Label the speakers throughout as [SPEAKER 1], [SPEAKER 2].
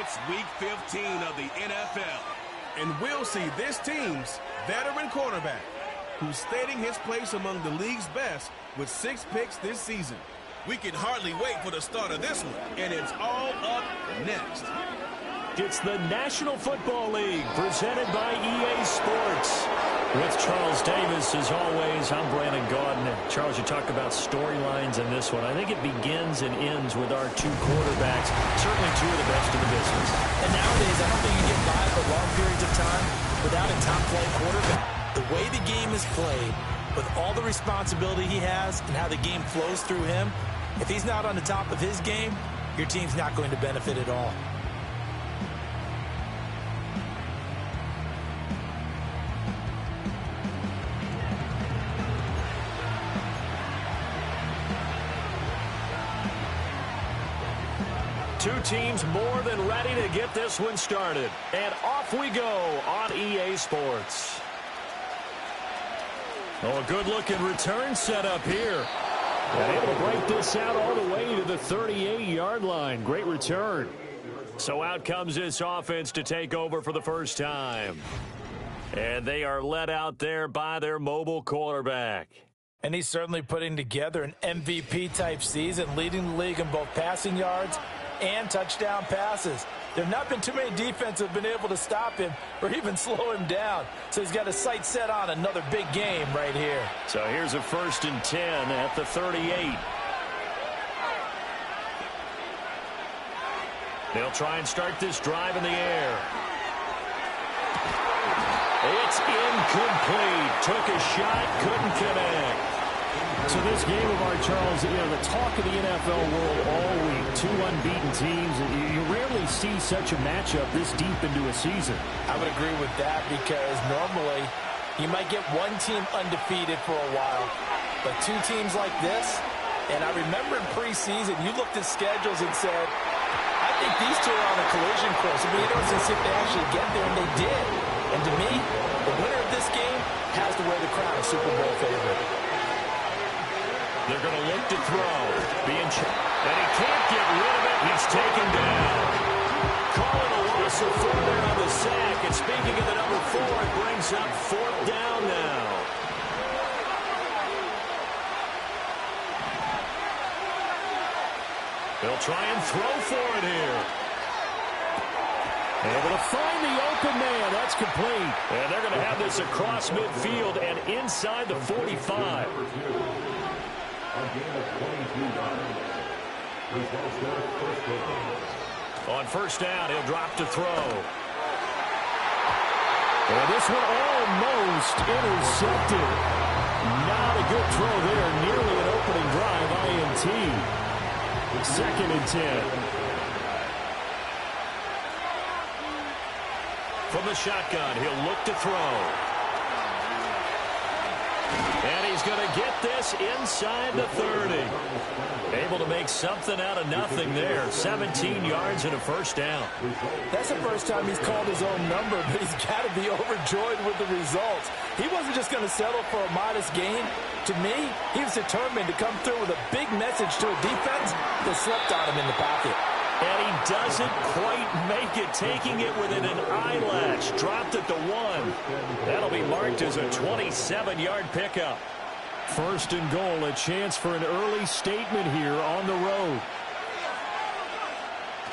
[SPEAKER 1] It's Week 15 of the NFL.
[SPEAKER 2] And we'll see this team's veteran quarterback, who's stating his place among the league's best with 6 picks this season. We can hardly wait for the start of this one, and it's all up next.
[SPEAKER 3] It's the National Football League presented by EA Sports. With Charles Davis, as always, I'm Brandon Gaudin. Charles, you talk about storylines in this one. I think it begins and ends with our 2 quarterbacks, certainly 2 of the best in the business.
[SPEAKER 4] And nowadays, I don't think you get by for long periods of time without a top-flight quarterback. The way the game is played, with all the responsibility he has and how the game flows through him, if he's not on the top of his game, your team's not going to benefit at all.
[SPEAKER 3] Two teams more than ready to get this one started. And off we go on EA Sports. Oh, a good-looking return setup here. And able to break this out all the way to the 38-yard line. Great return. So out comes this offense to take over for the first time. And they are led out there by their mobile quarterback.
[SPEAKER 4] And he's certainly putting together an MVP-type season, leading the league in both passing yards and touchdown passes. There have not been too many defenses have been able to stop him or even slow him down. So he's got his sights set on another big game right here.
[SPEAKER 3] So here's a 1st and 10 at the 38. They'll try and start this drive in the air. It's incomplete. Took a shot, couldn't connect. So this game of our, Charles, the talk of the NFL world all week, 2 unbeaten teams. You rarely see such a matchup this deep into a season.
[SPEAKER 4] I would agree with that because normally you might get one team undefeated for a while, but 2 teams like this, and I remember in preseason you looked at schedules and said, I think these 2 are on a collision course. I mean, you don't see if they actually get there, and they did. And to me, the winner of this game has to wear the crown of Super Bowl favorite.
[SPEAKER 3] They're going to look to throw. And he can't get rid of it. He's taken down. Calling a loss of 4 there on the sack. And speaking of the number 4, it brings up 4th down now. They'll try and throw for it here. Able to find the open man. That's complete. And they're going to have this across midfield and inside the 45. On 1st down, he'll drop to throw. And this one almost intercepted. Not a good throw there. Nearly an opening drive, INT. 2nd and 10. From the shotgun, he'll look to throw. And he's going to get this inside the 30. Able to make something out of nothing there. 17 yards and a 1st down.
[SPEAKER 4] That's the first time he's called his own number, but he's got to be overjoyed with the results. He wasn't just going to settle for a modest gain. To me, he was determined to come through with a big message to a defense that slept on him in the pocket.
[SPEAKER 3] And he doesn't quite make it, taking it within an eyelash. Dropped at the 1. That'll be marked as a 27-yard pickup. 1st and goal, a chance for an early statement here on the road.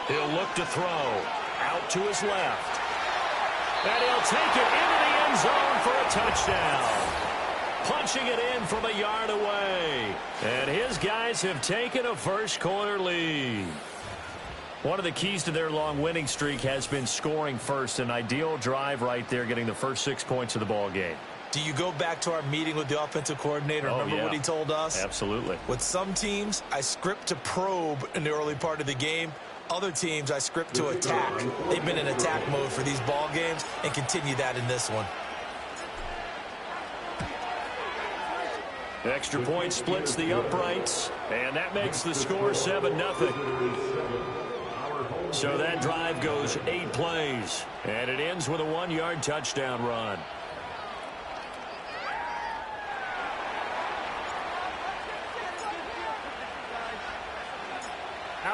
[SPEAKER 3] He'll look to throw. Out to his left. And he'll take it into the end zone for a touchdown. Punching it in from a yard away. And his guys have taken a first-quarter lead. One of the keys to their long winning streak has been scoring first. An ideal drive right there, getting the first 6 points of the ball game.
[SPEAKER 4] Do you go back to our meeting with the offensive coordinator? Remember what he told us?
[SPEAKER 3] Absolutely.
[SPEAKER 4] With some teams, I script to probe in the early part of the game. Other teams, I script to attack. They've been in attack mode for these ball games and continue that in this one.
[SPEAKER 3] Extra point splits the uprights, and that makes the score 7-0. So that drive goes 8 plays, and it ends with a 1-yard touchdown run.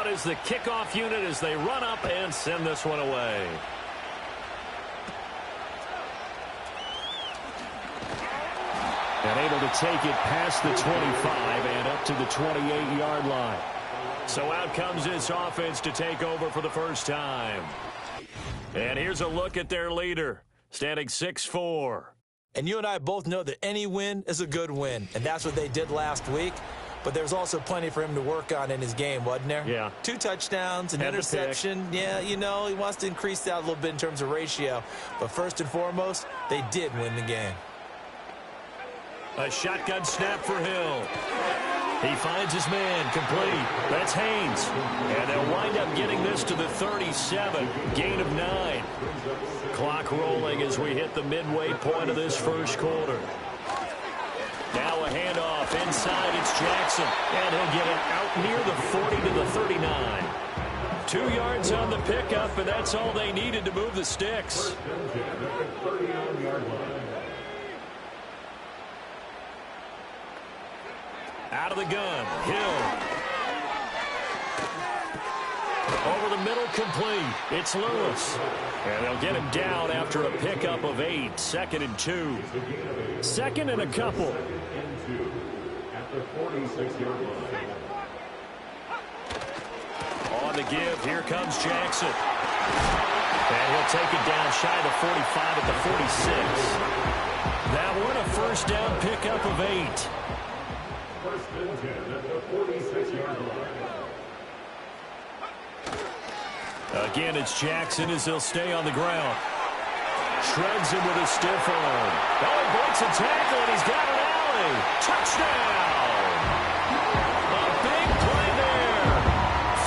[SPEAKER 3] out is the kickoff unit as they run up and send this one away. And able to take it past the 25 and up to the 28-yard line. So out comes this offense to take over for the first time. And here's a look at their leader, standing 6'4".
[SPEAKER 4] And you and I both know that any win is a good win, and that's what they did last week. But there's also plenty for him to work on in his game, wasn't there?
[SPEAKER 3] Yeah.
[SPEAKER 4] 2 touchdowns, an interception. Yeah, you know, he wants to increase that a little bit in terms of ratio. But first and foremost, they did win the game.
[SPEAKER 3] A shotgun snap for Hill. He finds his man, complete. That's Haynes. And they'll wind up getting this to the 37, gain of 9. Clock rolling as we hit the midway point of this first quarter. Now a handoff inside, it's Jackson. And he'll get it out near the 40 to the 39. 2 yards on the pickup, and that's all they needed to move the sticks. Out of the gun, Hill. Over the middle, complete. It's Lewis. And they'll get him down after a pickup of 8. 2nd and 2. 2nd and a couple. On the give, here comes Jackson. And he'll take it down shy of the 45 at the 46. That one a first down pickup of 8.
[SPEAKER 5] First and 10 at the 46-yard line.
[SPEAKER 3] Again, it's Jackson as he'll stay on the ground. Shreds him with a stiff arm. Oh, he breaks a tackle, and he's got an alley. Touchdown! A big play there.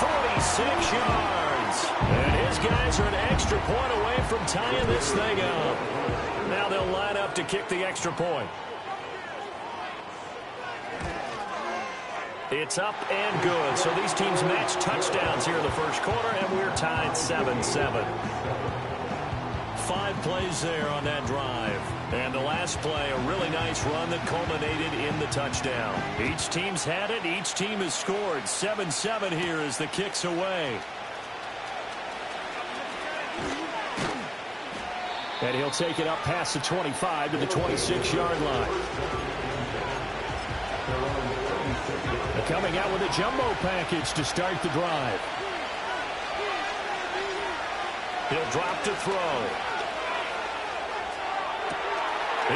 [SPEAKER 3] 46 yards. And his guys are an extra point away from tying this thing up. Now they'll line up to kick the extra point. It's up and good. So these teams match touchdowns here in the first quarter, and we're tied 7-7. 5 plays there on that drive. And the last play, a really nice run that culminated in the touchdown. Each team's had it. Each team has scored. 7-7 here as the kick's away. And he'll take it up past the 25 to the 26-yard line. Coming out with a jumbo package to start the drive. He'll drop to throw.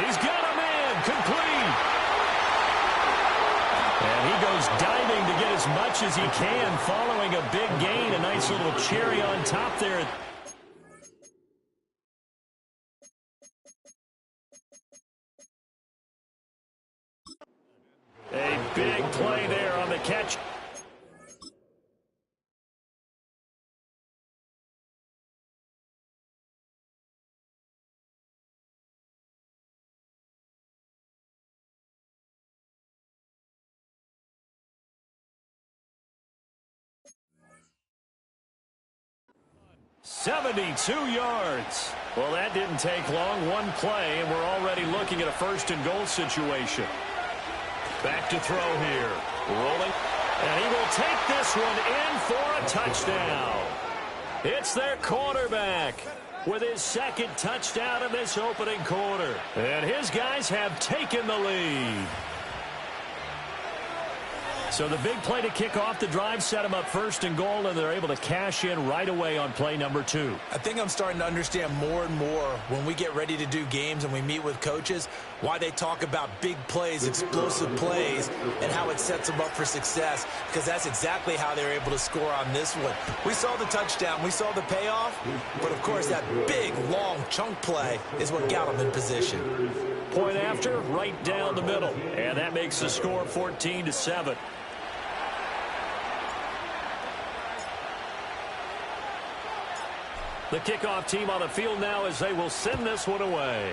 [SPEAKER 3] He's got a man, complete. And he goes diving to get as much as he can following a big gain. A nice little cherry on top there. A big play there on the catch. $72 yards. Well, that didn't take long. One play, and we're already looking at a first and goal situation. Back to throw here. Rolling. And he will take this one in for a touchdown. It's their quarterback with his 2nd touchdown in this opening quarter. And his guys have taken the lead. So the big play to kick off the drive set them up first and goal, and they're able to cash in right away on play number 2.
[SPEAKER 4] I think I'm starting to understand more and more when we get ready to do games and we meet with coaches why they talk about big plays, explosive plays, and how it sets them up for success, because that's exactly how they were able to score on this one. We saw the touchdown. We saw the payoff. But, of course, that big, long chunk play is what got them in position.
[SPEAKER 3] Point after, right down the middle. And that makes the score 14-7. The kickoff team on the field now as they will send this one away.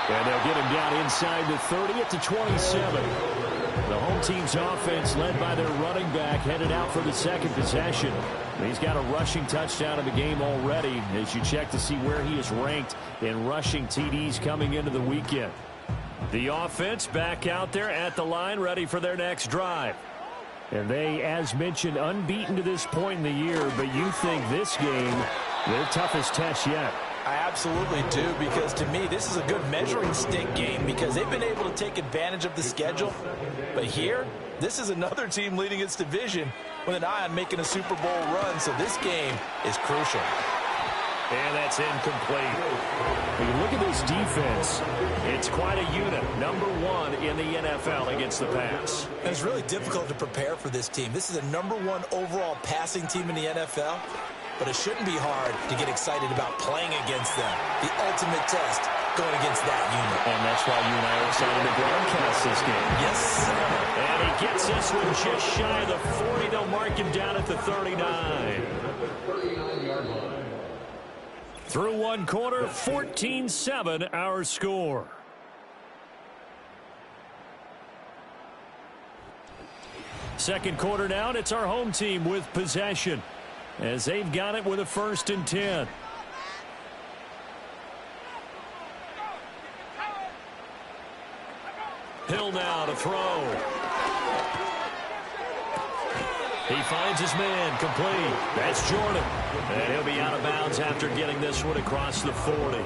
[SPEAKER 3] And they'll get him down inside the 30 at the 27. The home team's offense led by their running back headed out for the 2nd possession. He's got a rushing touchdown in the game already as you check to see where he is ranked in rushing TDs coming into the weekend. The offense back out there at the line, ready for their next drive. And they, as mentioned, unbeaten to this point in the year, but you think this game, their toughest test yet.
[SPEAKER 4] I absolutely do, because to me, this is a good measuring stick game because they've been able to take advantage of the schedule. But here, this is another team leading its division with an eye on making a Super Bowl run, so this game is crucial.
[SPEAKER 3] And that's incomplete. When you look at this defense, it's quite a unit. Number 1 in the NFL against the pass.
[SPEAKER 4] And it's really difficult to prepare for this team. This is a number 1 overall passing team in the NFL, but it shouldn't be hard to get excited about playing against them. The ultimate test going against that unit.
[SPEAKER 3] And that's why you and I are excited to broadcast this game.
[SPEAKER 4] Yes, sir.
[SPEAKER 3] And he gets this one just shy of the 40. They'll mark him down at the 39. Through one quarter, 14-7 our score. Second quarter now, and it's our home team with possession as they've got it with a 1st and 10. Hill now to throw. He finds his man, complete. That's Jordan. And he'll be out of bounds after getting this one across the 40.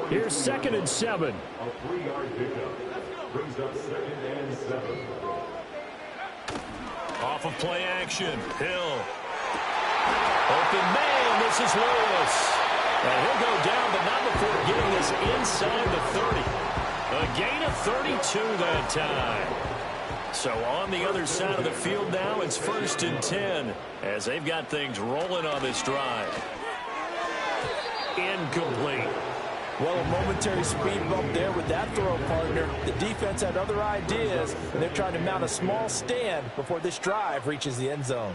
[SPEAKER 3] Here's 2nd and 7.
[SPEAKER 5] A 3-yard pickup brings up 2nd and 7.
[SPEAKER 3] Off of play action, Hill. Open man, this is Lewis. And he'll go down, but not before getting this inside the 30. A gain of 32 that time. So on the other side of the field now, it's 1st and 10 as they've got things rolling on this drive. Incomplete.
[SPEAKER 4] Well, a momentary speed bump there with that throw, partner. The defense had other ideas, and they're trying to mount a small stand before this drive reaches the end zone.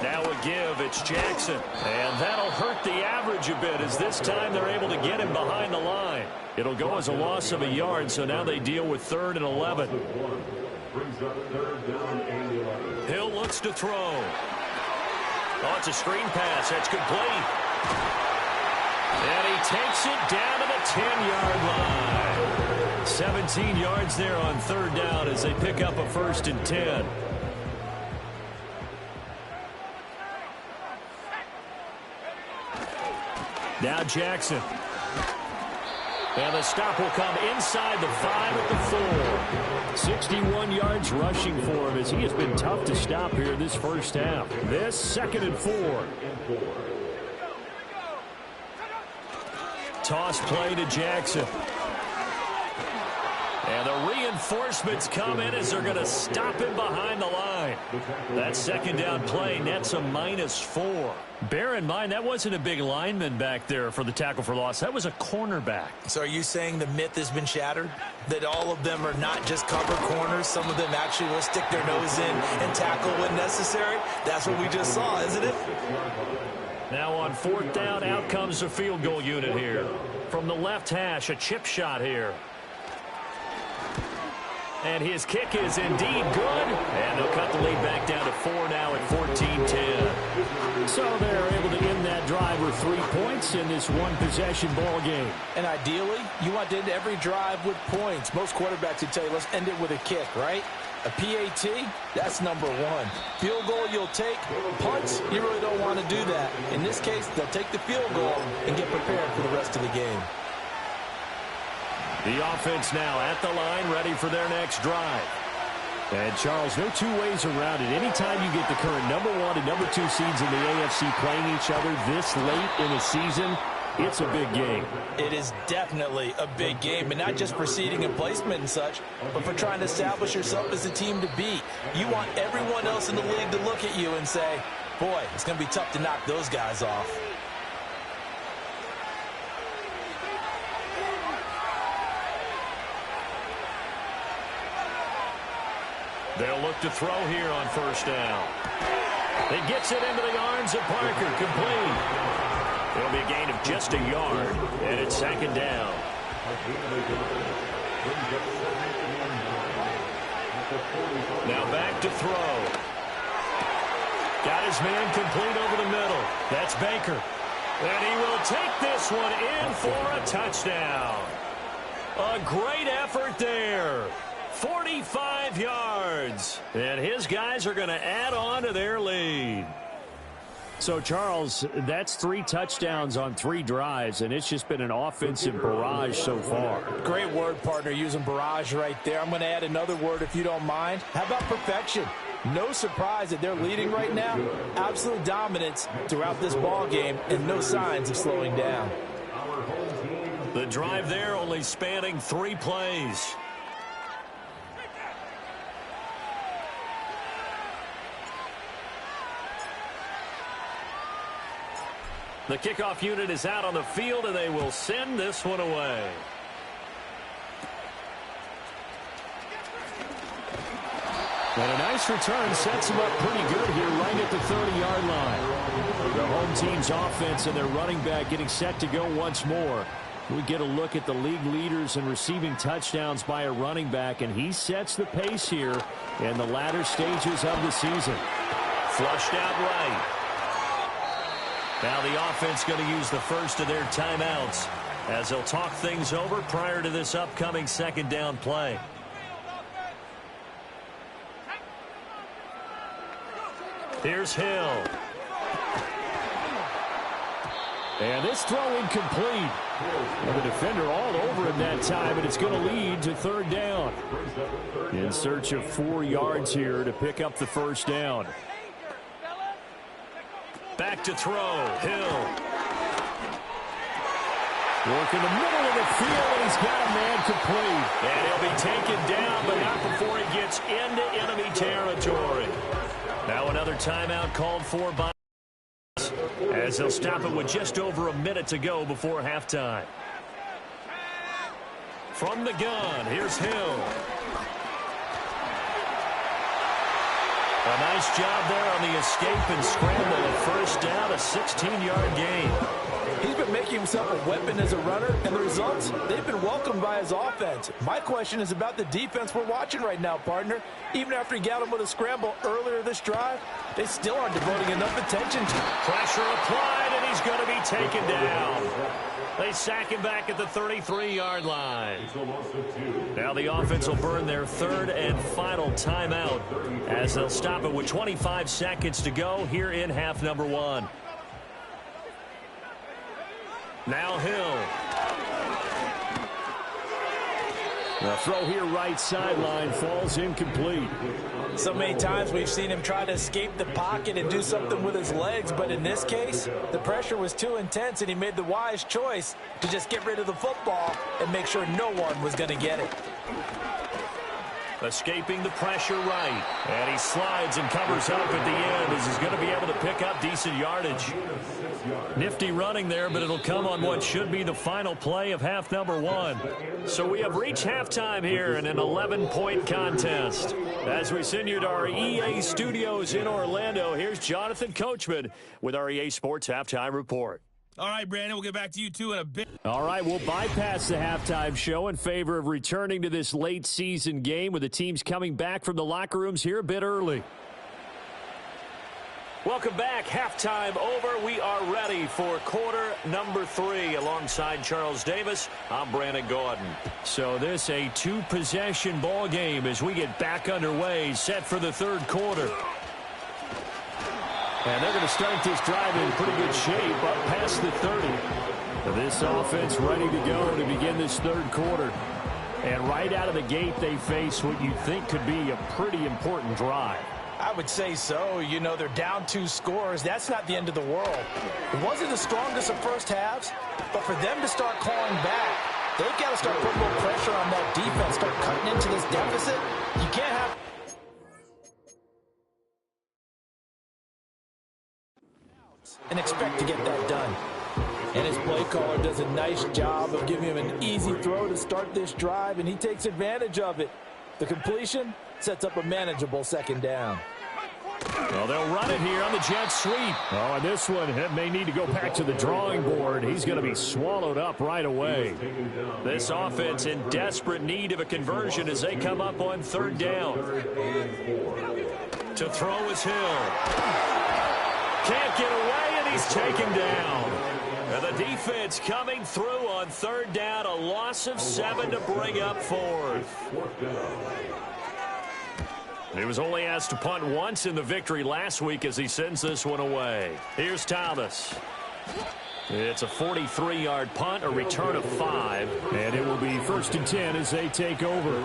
[SPEAKER 3] Now a give, it's Jackson. And that'll hurt the average a bit as this time they're able to get him behind the line. It'll go as a loss of a yard, so now they deal with 3rd and 11. Hill looks to throw. Oh, it's a screen pass. That's complete. And he takes it down to the 10-yard line. 17 yards there on 3rd down as they pick up a 1st and 10. Now Jackson. And the stop will come inside the 5 at the 4. 61 yards rushing for him as he has been tough to stop here this first half. This 2nd and 4. Toss play to Jackson. And the reinforcements come in as they're going to stop him behind the line. That 2nd down play nets a -4. Bear in mind, that wasn't a big lineman back there for the tackle for loss. That was a cornerback.
[SPEAKER 4] So are you saying the myth has been shattered? That all of them are not just cover corners? Some of them actually will stick their nose in and tackle when necessary? That's what we just saw, isn't it?
[SPEAKER 3] Now on 4th down, out comes the field goal unit here. From the left hash, a chip shot here. And his kick is indeed good. And they'll cut the lead back down to 4 now at 14-10. So they're able to end that drive with 3 points in this one-possession ball game.
[SPEAKER 4] And ideally, you want to end every drive with points. Most quarterbacks would tell you, let's end it with a kick, right? A PAT, that's number 1. Field goal you'll take. Punts, you really don't want to do that. In this case, they'll take the field goal and get prepared for the rest of the game.
[SPEAKER 3] The offense now at the line, ready for their next drive. And, Charles, no two ways around it. Anytime you get the current number 1 and number 2 seeds in the AFC playing each other this late in a season, it's a big game.
[SPEAKER 4] It is definitely a big game, and not just for seeding and placement and such, but for trying to establish yourself as a team to beat. You want everyone else in the league to look at you and say, boy, it's going to be tough to knock those guys off.
[SPEAKER 3] They'll look to throw here on 1st down. He gets it into the arms of Parker, complete. It'll be a gain of just a yard, and it's 2nd down. Now back to throw. Got his man complete over the middle. That's Baker. And he will take this one in for a touchdown. A great effort there. 45 yards. And his guys are going to add on to their lead.
[SPEAKER 6] So, Charles, that's 3 touchdowns on 3 drives, and it's just been an offensive barrage so far.
[SPEAKER 4] Great word, partner, using barrage right there. I'm going to add another word if you don't mind. How about perfection? No surprise that they're leading right now. Absolute dominance throughout this ball game and no signs of slowing down.
[SPEAKER 3] The drive there only spanning 3 plays. The kickoff unit is out on the field, and they will send this one away.
[SPEAKER 6] And a nice return sets him up pretty good here right at the 30-yard line. The home team's offense and their running back getting set to go once more. We get a look at the league leaders in receiving touchdowns by a running back, and he sets the pace here in the latter stages of the season.
[SPEAKER 3] Flushed out right. Now the offense going to use the first of their timeouts as they'll talk things over prior to this upcoming second down play. Here's Hill.
[SPEAKER 6] And this throw incomplete. Well, the defender all over him that time, and it's going to lead to 3rd down. In search of 4 yards here to pick up the first down.
[SPEAKER 3] Back to throw. Hill.
[SPEAKER 6] Work in the middle of the field, and he's got a man complete.
[SPEAKER 3] And he'll be taken down, but not before he gets into enemy territory. Now another timeout called for by as they'll stop it with just over a minute to go before halftime. From the gun, here's Hill. A nice job there on the escape and scramble. A first down, a 16-yard gain.
[SPEAKER 4] He's been making himself a weapon as a runner, and the results, they've been welcomed by his offense. My question is about the defense we're watching right now, partner. Even after he got him with a scramble earlier this drive, they still aren't devoting enough attention to him.
[SPEAKER 3] Pressure applied, and he's going to be taken down. They sack him back at the 33-yard line. Now the offense will burn their 3rd and final timeout as they'll stop it with 25 seconds to go here in half number 1. Now Hill.
[SPEAKER 6] The throw here right sideline falls incomplete.
[SPEAKER 4] So many times we've seen him try to escape the pocket and do something with his legs, but in this case, the pressure was too intense and he made the wise choice to just get rid of the football and make sure no one was going to get it.
[SPEAKER 3] Escaping the pressure right. And he slides and covers up at the end as he's going to be able to pick up decent yardage. Nifty running there, but it'll come on what should be the final play of half number 1. So we have reached halftime here in an 11-point contest. As we send you to our EA studios in Orlando, here's Jonathan Coachman with our EA Sports Halftime Report.
[SPEAKER 2] All right, Brandon, we'll get back to you, too, in a bit.
[SPEAKER 6] All right, we'll bypass the halftime show in favor of returning to this late-season game with the teams coming back from the locker rooms here a bit early.
[SPEAKER 3] Welcome back. Halftime over. We are ready for quarter number 3. Alongside Charles Davis, I'm Brandon Gordon.
[SPEAKER 6] So this a 2-possession ball game as we get back underway, set for the 3rd quarter. And they're going to start this drive in pretty good shape up past the 30. This offense ready to go to begin this 3rd quarter. And right out of the gate, they face what you think could be a pretty important drive.
[SPEAKER 4] I would say so. You know, they're down 2 scores. That's not the end of the world. It wasn't the strongest of first halves, but for them to start clawing back, they've got to start putting more pressure on that defense, start cutting into this deficit. You can't have and expect to get that done. And his play caller does a nice job of giving him an easy throw to start this drive, and he takes advantage of it. The completion sets up a manageable 2nd down.
[SPEAKER 6] Well, they'll run it here on the jet sweep. Oh, and this one may need to go back to the drawing board. He's going to be swallowed up right away.
[SPEAKER 3] This offense in desperate need of a conversion as they come up on 3rd down. To throw is Hill. Can't get away, and he's taken down. And the defense coming through on third down. A loss of 7 to bring up fourth. He was only asked to punt once in the victory last week as he sends this one away. Here's Thomas. It's a 43-yard punt, a return of 5.
[SPEAKER 6] And it will be 1st and 10 as they take over.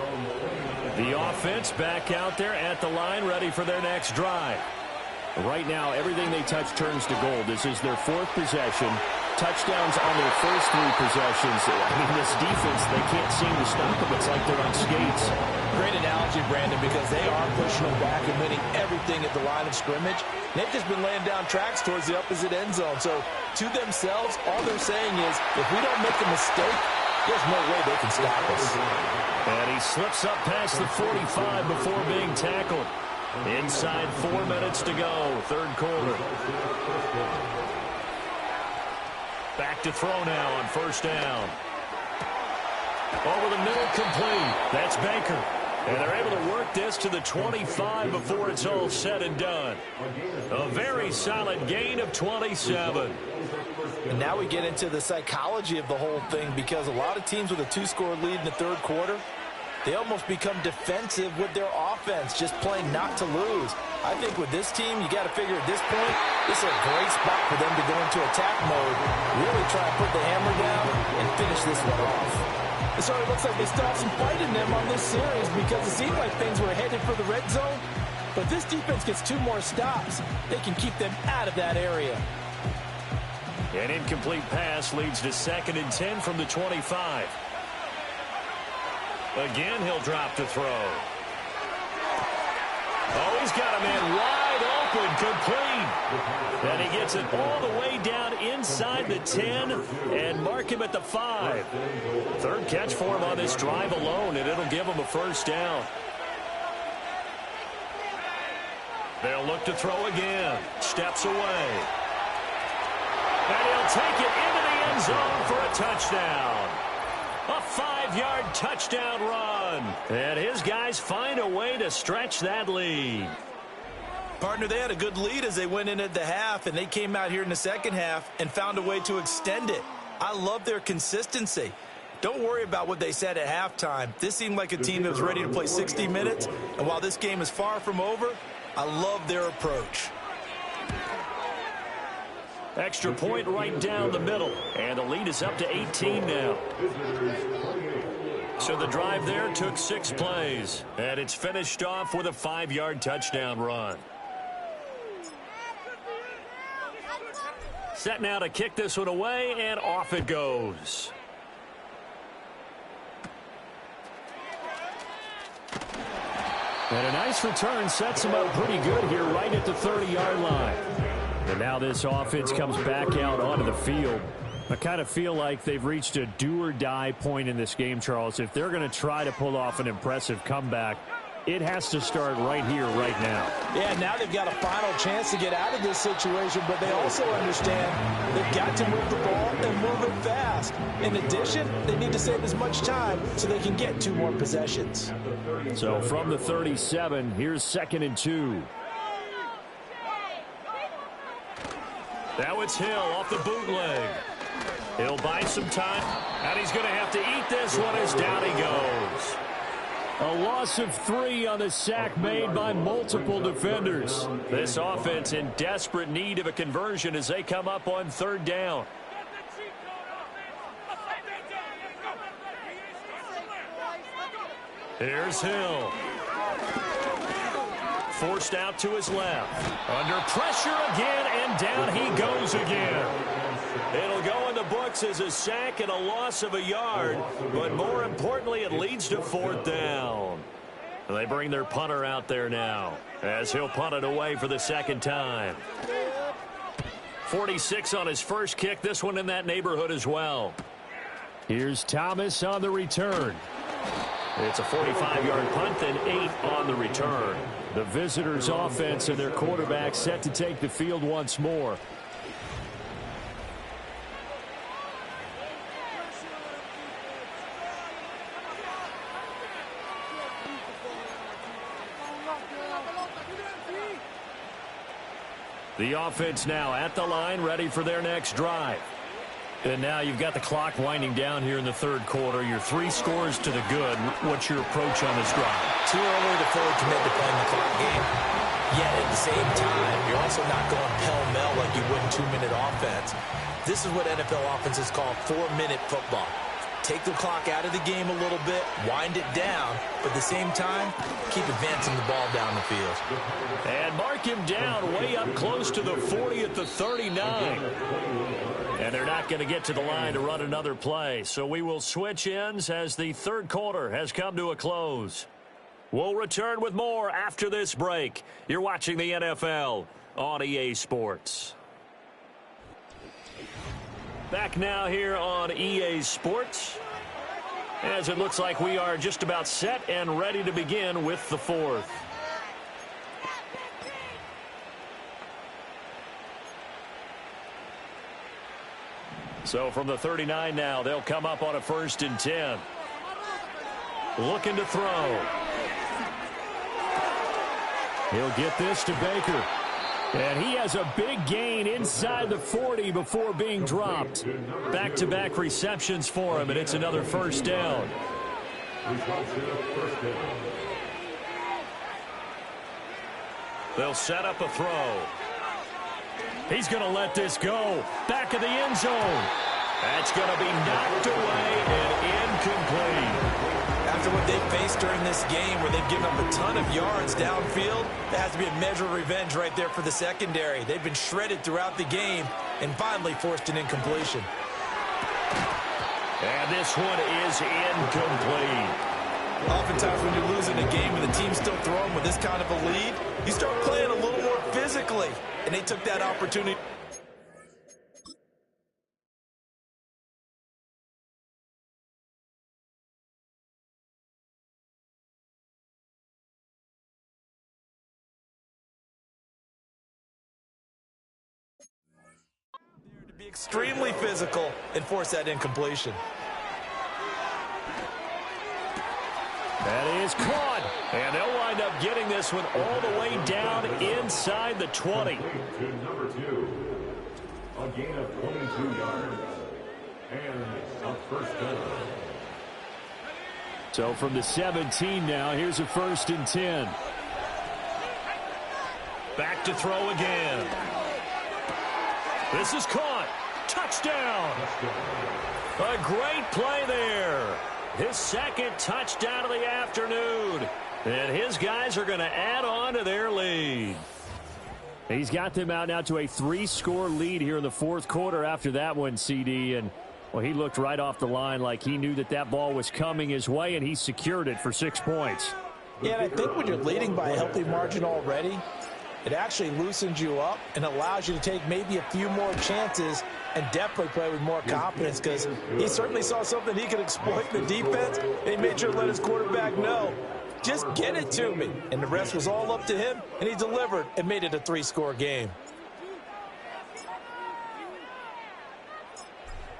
[SPEAKER 3] The offense back out there at the line, ready for their next drive.
[SPEAKER 6] Right now, everything they touch turns to gold. This is their 4th possession. Touchdowns on their first 3 possessions. I mean, this defense, they can't seem to stop them. It's like they're on skates.
[SPEAKER 4] Great analogy, Brandon, because they are pushing them back and winning everything at the line of scrimmage. They've just been laying down tracks towards the opposite end zone. So, to themselves, all they're saying is, if we don't make a mistake, there's no way they can stop us.
[SPEAKER 3] And he slips up past the 45 before being tackled. Inside 4 minutes to go, third quarter. Back to throw now on first down. Over the middle, complete. That's Baker. And they're able to work this to the 25 before it's all said and done. A very solid gain of 27.
[SPEAKER 4] And now we get into the psychology of the whole thing, because a lot of teams with a 2-score lead in the third quarter, they almost become defensive with their offense, just playing not to lose. I think with this team, you got to figure at this point, this is a great spot for them to go into attack mode, really try and put the hammer down and finish this one off. It sort of looks like they still have some fight in them on this series, because it seemed like things were headed for the red zone. But if this defense gets 2 more stops, they can keep them out of that area.
[SPEAKER 3] An incomplete pass leads to 2nd and 10 from the 25. Again, he'll drop to throw. Oh, he's got a man wide open, complete. And he gets it all the way down inside the 10 and mark him at the 5. Third catch for him on this drive alone, and it'll give him a first down. They'll look to throw again. Steps away. And he'll take it into the end zone for a touchdown. A 5-yard touchdown run. And his guys find a way to stretch that lead.
[SPEAKER 4] Partner, they had a good lead as they went in at the half, and they came out here in the second half and found a way to extend it. I love their consistency. Don't worry about what they said at halftime. This seemed like a team that was ready to play 60 minutes, and while this game is far from over, I love their approach.
[SPEAKER 3] Extra point right down the middle, and the lead is up to 18 now. So the drive there took 6 plays, and it's finished off with a 5-yard touchdown run. Set now to kick this one away, and off it goes.
[SPEAKER 6] And a nice return sets him up pretty good here right at the 30-yard line. And now this offense comes back out onto the field. I kind of feel like they've reached a do-or-die point in this game, Charles. If they're going to try to pull off an impressive comeback, it has to start right here, right now.
[SPEAKER 4] Yeah, now they've got a final chance to get out of this situation, but they also understand they've got to move the ball and move it fast. In addition, they need to save as much time so they can get 2 more possessions.
[SPEAKER 6] So from the 37, here's 2nd and 2.
[SPEAKER 3] Now it's Hill off the bootleg. He'll buy some time, and he's going to have to eat this one as down he goes.
[SPEAKER 6] A loss of 3 on the sack made by multiple defenders.
[SPEAKER 3] This offense in desperate need of a conversion as they come up on third down. Here's Hill. Forced out to his left. Under pressure again, and down he goes again. It'll go in the books as a sack and a loss of a yard, but more importantly, it leads to 4th down. They bring their punter out there now as he'll punt it away for the 2nd time. 46 on his first kick, this one in that neighborhood as well.
[SPEAKER 6] Here's Thomas on the return.
[SPEAKER 3] It's a 45-yard punt, then 8 on the return.
[SPEAKER 6] The visitors' offense and their quarterback set to take the field once more. The offense now at the line, ready for their next drive. And now you've got the clock winding down here in the third quarter. You're 3 scores to the good. What's your approach on this drive?
[SPEAKER 4] Too early to fully commit to playing the clock game. Yet at the same time, you're also not going pell-mell like you would in 2-minute offense. This is what NFL offenses call 4-minute football. Take the clock out of the game a little bit, wind it down, but at the same time, keep advancing the ball down the field.
[SPEAKER 6] And mark him down way up close to the 40 at the 39. And they're not going to get to the line to run another play. So we will switch ends as the third quarter has come to a close. We'll return with more after this break. You're watching the NFL on EA Sports. Back now here on EA Sports, as it looks like we are just about set and ready to begin with the fourth. So from the 39 now, they'll come up on a 1st and 10. Looking to throw. He'll get this to Baker. And he has a big gain inside the 40 before being dropped. Back-to-back receptions for him, and it's another 1st down. They'll set up a throw. He's going to let this go. Back of the end zone. That's going to be knocked away and incomplete.
[SPEAKER 4] After what they faced during this game where they've given up a ton of yards downfield, there has to be a measure of revenge right there for the secondary. They've been shredded throughout the game and finally forced an incompletion.
[SPEAKER 6] And this one is incomplete.
[SPEAKER 4] Oftentimes when you're losing a game and the team's still throwing with this kind of a lead, you start playing a little more physically. And they took that opportunity. To be extremely physical and force that incompletion.
[SPEAKER 6] That is caught. And they'll wind up getting this one all the way down inside the 20.
[SPEAKER 5] To number 2. A gain of 22 yards. And a 1st down.
[SPEAKER 6] So from the 17 now, here's a 1st and 10. Back to throw again. This is caught. Touchdown. A great play there. His 2nd touchdown of the afternoon. And his guys are going to add on to their lead. He's got them out now to a 3-score lead here in the 4th quarter after that one, CD. And, well, he looked right off the line like he knew that that ball was coming his way, and he secured it for 6 points.
[SPEAKER 4] Yeah, and I think when you're leading by a healthy margin already, it actually loosens you up and allows you to take maybe a few more chances and definitely play with more confidence because he certainly saw something he could exploit in the defense. And he made sure to let his quarterback know, just get it to me. And the rest was all up to him, and he delivered and made it a 3-score game.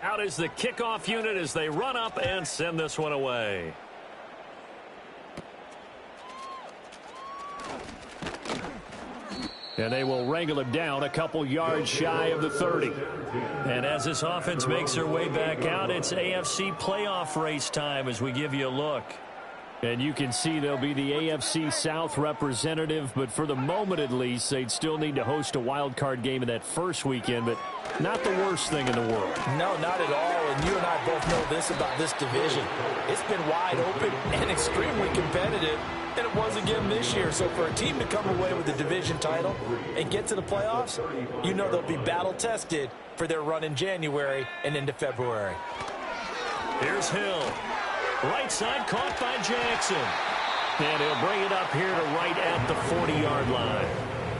[SPEAKER 6] Out is the kickoff unit as they run up and send this one away. And they will wrangle him down a couple yards shy of the 30. And as this offense makes their way back out, it's AFC playoff race time as we give you a look. And you can see they'll be the AFC South representative, but for the moment at least, they'd still need to host a wild card game in that first weekend, but not the worst thing in the world.
[SPEAKER 4] No, not at all, and you and I both know this about this division. It's been wide open and extremely competitive, and it was again this year. So for a team to come away with the division title and get to the playoffs, you know they'll be battle-tested for their run in January and into February.
[SPEAKER 6] Here's Hill. Right side caught by Jackson. And he'll bring it up here to right at the 40-yard line.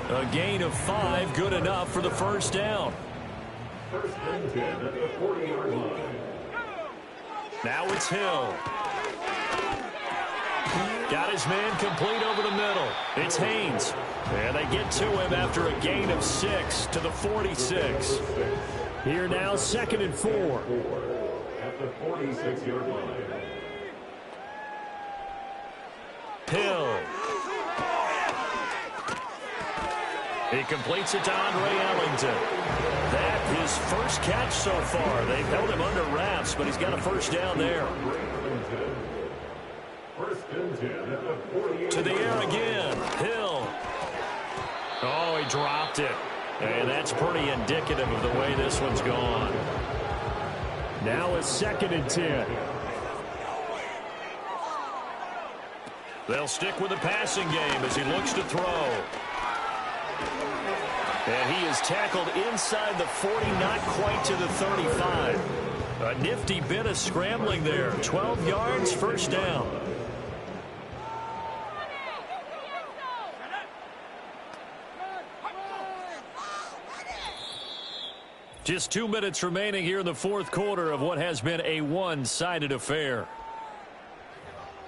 [SPEAKER 6] A gain of 5, good enough for the 1st down.
[SPEAKER 5] 1st and 10 at the 40-yard line.
[SPEAKER 6] Now it's Hill. Got his man complete over the middle. It's Haynes. And they get to him after a gain of 6 to the 46. Here now, 2nd and 4.
[SPEAKER 5] At the 46-yard line.
[SPEAKER 6] Hill. He completes it to Andre Ellington. That
[SPEAKER 3] his first catch so far. They've held him under wraps, but he's got a first down there. To the air again. Hill. Oh, he dropped it. And that's pretty indicative of the way this one's gone.
[SPEAKER 6] Now a 2nd and 10.
[SPEAKER 3] They'll stick with the passing game as he looks to throw. And he is tackled inside the 40, not quite to the 35. A nifty bit of scrambling there. 12 yards, first down. Just 2 minutes remaining here in the fourth quarter of what has been a one-sided affair.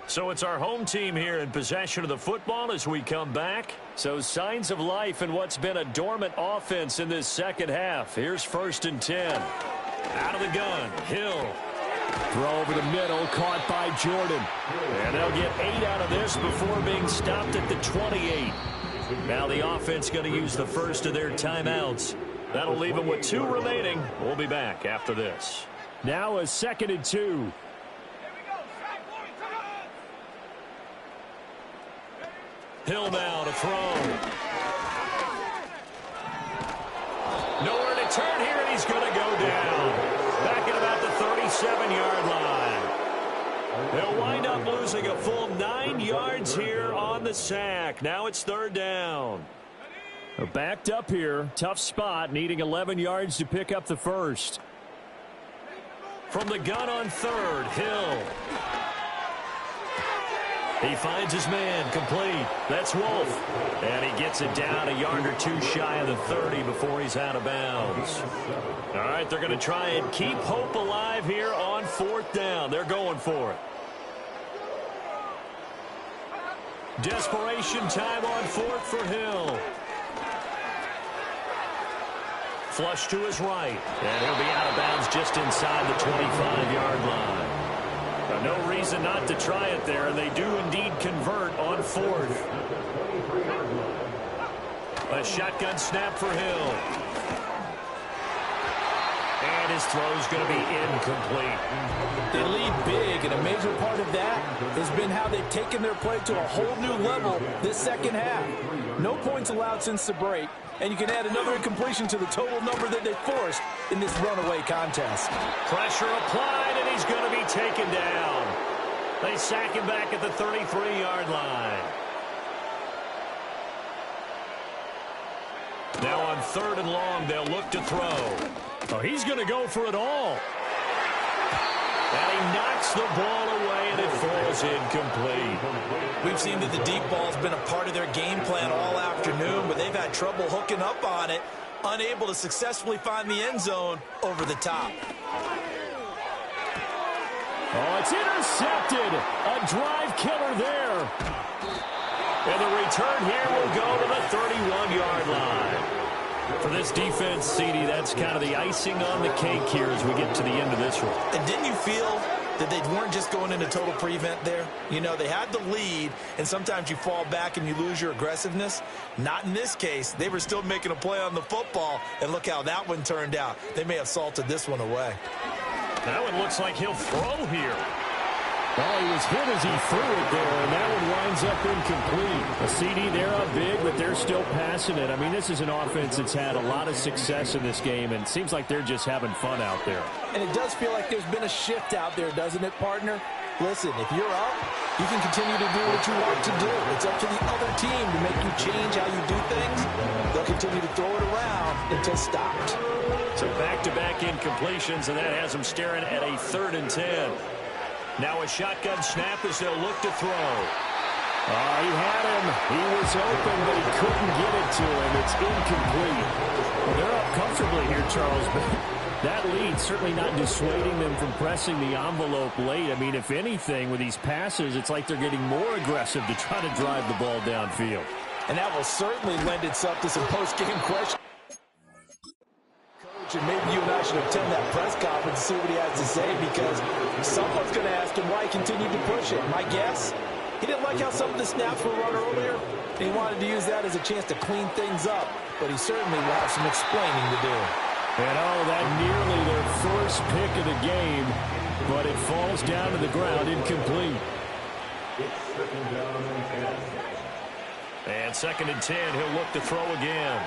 [SPEAKER 3] So it's our home team here in possession of the football as we come back. So signs of life in what's been a dormant offense in this second half. Here's 1st and 10. Out of the gun, Hill.
[SPEAKER 6] Throw over the middle, caught by Jordan.
[SPEAKER 3] And they'll get 8 out of this before being stopped at the 28. Now the offense going to use the first of their timeouts. That'll leave them with 2 remaining. We'll be back after this.
[SPEAKER 6] Now a 2nd and 2.
[SPEAKER 3] Hill now to throw. Nowhere to turn here, and he's going to go down. Back at about the 37-yard line. They'll wind up losing a full 9 yards here on the sack. Now it's 3rd down.
[SPEAKER 6] They're backed up here. Tough spot, needing 11 yards to pick up the first.
[SPEAKER 3] From the gun on 3rd, Hill. He finds his man, complete. That's Wolf. And he gets it down a yard or 2 shy of the 30 before he's out of bounds. All right, they're going to try and keep hope alive here on 4th down. They're going for it. Desperation time on 4th for Hill. Flush to his right. And he'll be out of bounds just inside the 25-yard line. No reason not to try it there, and they do indeed convert on 4th. A shotgun snap for Hill. And his throw's going to be incomplete.
[SPEAKER 4] They lead big, and a major part of that has been how they've taken their play to a whole new level this second half. No points allowed since the break, and you can add another incompletion to the total number that they forced in this runaway contest.
[SPEAKER 3] Pressure applied, and he's going to be taken down. They sack him back at the 33-yard line. Now on 3rd and long, they'll look to throw.
[SPEAKER 6] Oh, he's going to go for it all.
[SPEAKER 3] And he knocks the ball away, and it falls incomplete.
[SPEAKER 4] We've seen that the deep ball's been a part of their game plan all afternoon, but they've had trouble hooking up on it, unable to successfully find the end zone over the top.
[SPEAKER 6] Oh, it's intercepted. A drive killer there.
[SPEAKER 3] And the return here will go to the 31-yard line. For this defense, CD, that's kind of the icing on the cake here as we get to the end of this one.
[SPEAKER 4] And didn't you feel that they weren't just going into total prevent there? You know, they had the lead, and sometimes you fall back and you lose your aggressiveness. Not in this case. They were still making a play on the football, and look how that one turned out. They may have salted this one away.
[SPEAKER 3] That one looks like he'll throw here.
[SPEAKER 6] Well, he was hit as he threw it there, and that one winds up incomplete. A CD, they're up big, but they're still passing it. I mean, this is an offense that's had a lot of success in this game, and it seems like they're just having fun out there.
[SPEAKER 4] And it does feel like there's been a shift out there, doesn't it, partner? Listen, if you're up, you can continue to do what you want to do. It's up to the other team to make you change how you do things. They'll continue to throw it around until stopped.
[SPEAKER 3] So back-to-back incompletions, and that has them staring at a 3rd and 10. Now a shotgun snap as they'll look to throw.
[SPEAKER 6] He had him. He was open, but he couldn't get it to him. It's incomplete. Well, they're up comfortably here, Charles, but that lead certainly not dissuading them from pressing the envelope late. I mean, if anything, with these passes, it's like they're getting more aggressive to try to drive the ball downfield.
[SPEAKER 4] And that will certainly lend itself to some post-game questions. And maybe you and I should attend that press conference and see what he has to say, because someone's going to ask him why he continued to push it. My guess, he didn't like how some of the snaps were run earlier, and he wanted to use that as a chance to clean things up, but he certainly will have some explaining to do.
[SPEAKER 6] And oh, that nearly their first pick of the game, but it falls down to the ground incomplete.
[SPEAKER 5] It's second down and 10.
[SPEAKER 3] And 2nd and 10, he'll look to throw again.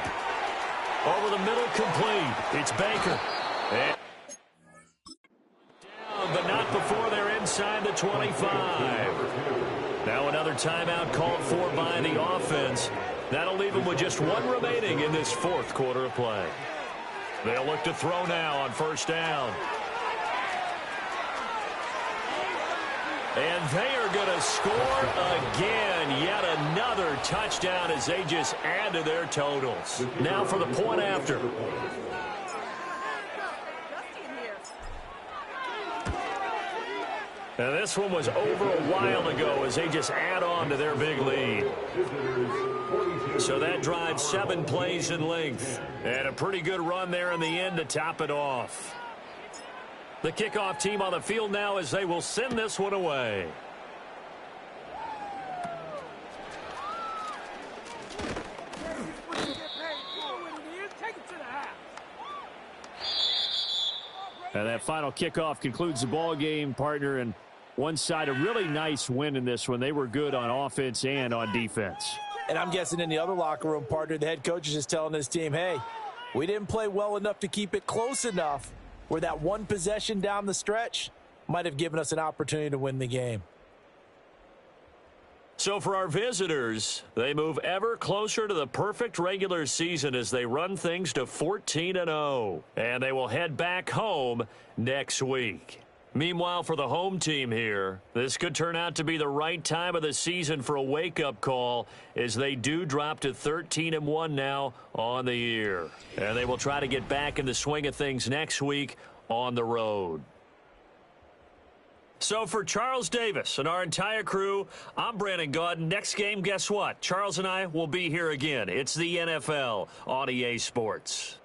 [SPEAKER 3] Over the middle, complete. It's Baker. And down, but not before they're inside the 25. Now another timeout called for by the offense. That'll leave them with just one remaining in this 4th quarter of play. They'll look to throw now on 1st down. And they are going to score again. Yet another touchdown as they just add to their totals. Now for the point after. And this one was over a while ago as they just add on to their big lead. So that drives 7 plays in length. And a pretty good run there in the end to top it off. The kickoff team on the field now as they will send this one away.
[SPEAKER 6] And that final kickoff concludes the ball game, partner, and one side a really nice win in this one. They were good on offense and on defense.
[SPEAKER 4] And I'm guessing in the other locker room, partner, the head coach is just telling this team, hey, we didn't play well enough to keep it close enough where that one possession down the stretch might have given us an opportunity to win the game.
[SPEAKER 3] So for our visitors, they move ever closer to the perfect regular season as they run things to 14-0. And they will head back home next week. Meanwhile, for the home team here, this could turn out to be the right time of the season for a wake-up call as they do drop to 13-1 now on the year. And they will try to get back in the swing of things next week on the road. So for Charles Davis and our entire crew, I'm Brandon Gaudin. Next game, guess what? Charles and I will be here again. It's the NFL on EA Sports.